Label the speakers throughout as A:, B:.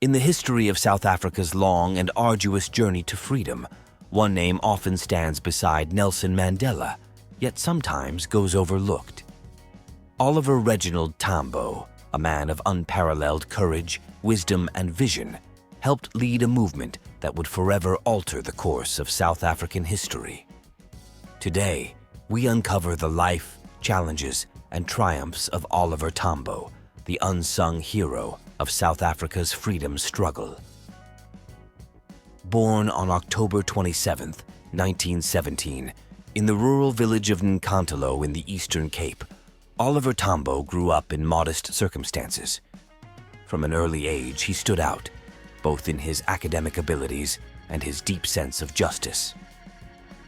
A: In the history of South Africa's long and arduous journey to freedom, one name often stands beside Nelson Mandela, yet sometimes goes overlooked. Oliver Reginald Tambo, a man of unparalleled courage, wisdom, and vision, helped lead a movement that would forever alter the course of South African history. Today, we uncover the life, challenges, and triumphs of Oliver Tambo, the unsung hero of South Africa's freedom struggle. Born on October 27, 1917, in the rural village of Nkantolo in the Eastern Cape, Oliver Tambo grew up in modest circumstances. From an early age, he stood out, both in his academic abilities and his deep sense of justice.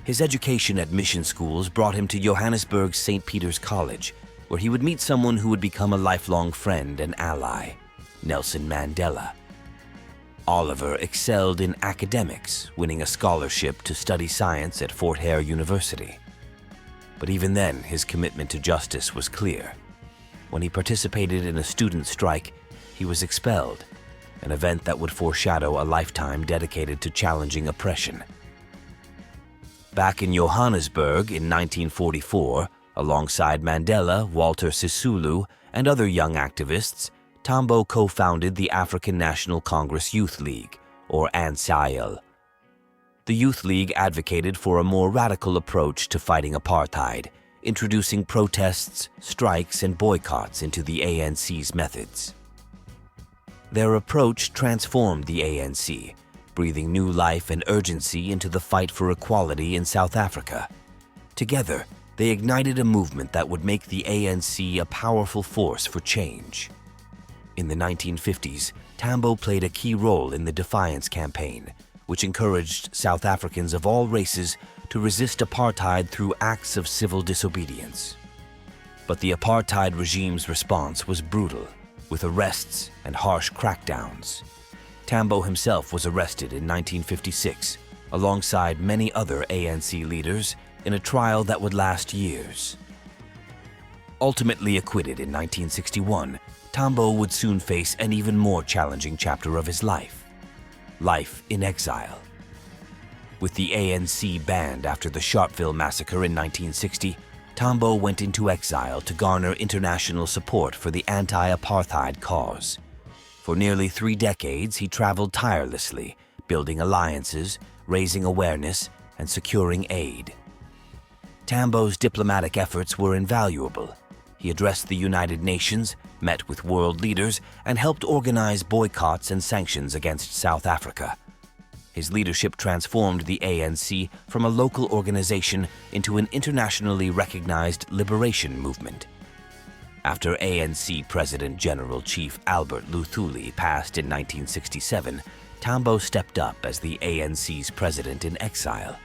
A: His education at mission schools brought him to Johannesburg's St. Peter's College, where he would meet someone who would become a lifelong friend and ally, Nelson Mandela. Oliver excelled in academics, winning a scholarship to study science at Fort Hare University. But even then, his commitment to justice was clear. When he participated in a student strike, he was expelled, an event that would foreshadow a lifetime dedicated to challenging oppression. Back in Johannesburg in 1944, alongside Mandela, Walter Sisulu, and other young activists, Tambo co-founded the African National Congress Youth League, or ANC. The Youth League advocated for a more radical approach to fighting apartheid, introducing protests, strikes, and boycotts into the ANC's methods. Their approach transformed the ANC, breathing new life and urgency into the fight for equality in South Africa. Together, they ignited a movement that would make the ANC a powerful force for change. In the 1950s, Tambo played a key role in the Defiance Campaign, which encouraged South Africans of all races to resist apartheid through acts of civil disobedience. But the apartheid regime's response was brutal, with arrests and harsh crackdowns. Tambo himself was arrested in 1956, alongside many other ANC leaders, in a trial that would last years. Ultimately acquitted in 1961, Tambo would soon face an even more challenging chapter of his life in exile. With the ANC banned after the Sharpeville massacre in 1960, Tambo went into exile to garner international support for the anti-apartheid cause. For nearly 3 decades, he traveled tirelessly, building alliances, raising awareness, and securing aid. Tambo's diplomatic efforts were invaluable. He addressed the United Nations, met with world leaders, and helped organize boycotts and sanctions against South Africa. His leadership transformed the ANC from a local organization into an internationally recognized liberation movement. After ANC President-General-Chief Albert Luthuli passed in 1967, Tambo stepped up as the ANC's president-in-exile.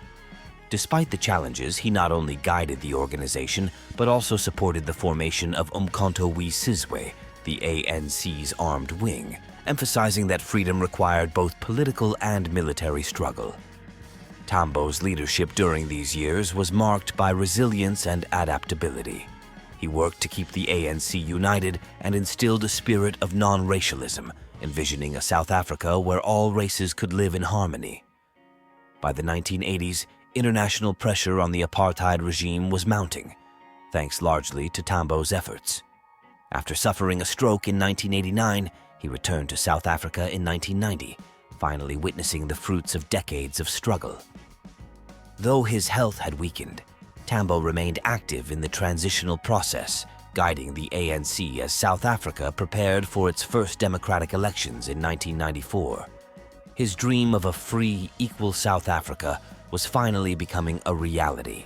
A: Despite the challenges, he not only guided the organization, but also supported the formation of Umkhonto we Sizwe, the ANC's armed wing, emphasizing that freedom required both political and military struggle. Tambo's leadership during these years was marked by resilience and adaptability. He worked to keep the ANC united and instilled a spirit of non-racialism, envisioning a South Africa where all races could live in harmony. By the 1980s, international pressure on the apartheid regime was mounting, thanks largely to Tambo's efforts. After suffering a stroke in 1989, he returned to South Africa in 1990, finally witnessing the fruits of decades of struggle. Though his health had weakened, Tambo remained active in the transitional process, guiding the ANC as South Africa prepared for its first democratic elections in 1994. His dream of a free, equal South Africa was finally becoming a reality.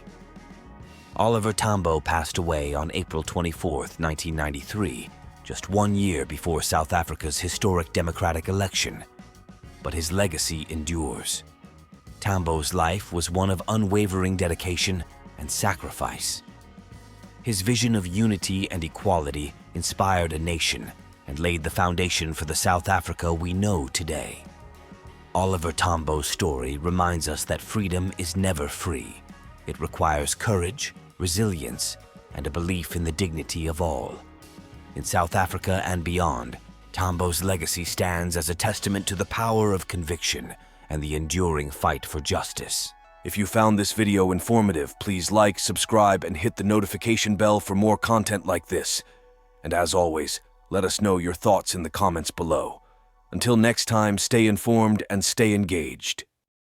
A: Oliver Tambo passed away on April 24, 1993, just 1 year before South Africa's historic democratic election. But his legacy endures. Tambo's life was one of unwavering dedication and sacrifice. His vision of unity and equality inspired a nation and laid the foundation for the South Africa we know today. Oliver Tambo's story reminds us that freedom is never free. It requires courage, resilience, and a belief in the dignity of all. In South Africa and beyond, Tambo's legacy stands as a testament to the power of conviction and the enduring fight for justice.
B: If you found this video informative, please like, subscribe, and hit the notification bell for more content like this. And as always, let us know your thoughts in the comments below. Until next time, stay informed and stay engaged.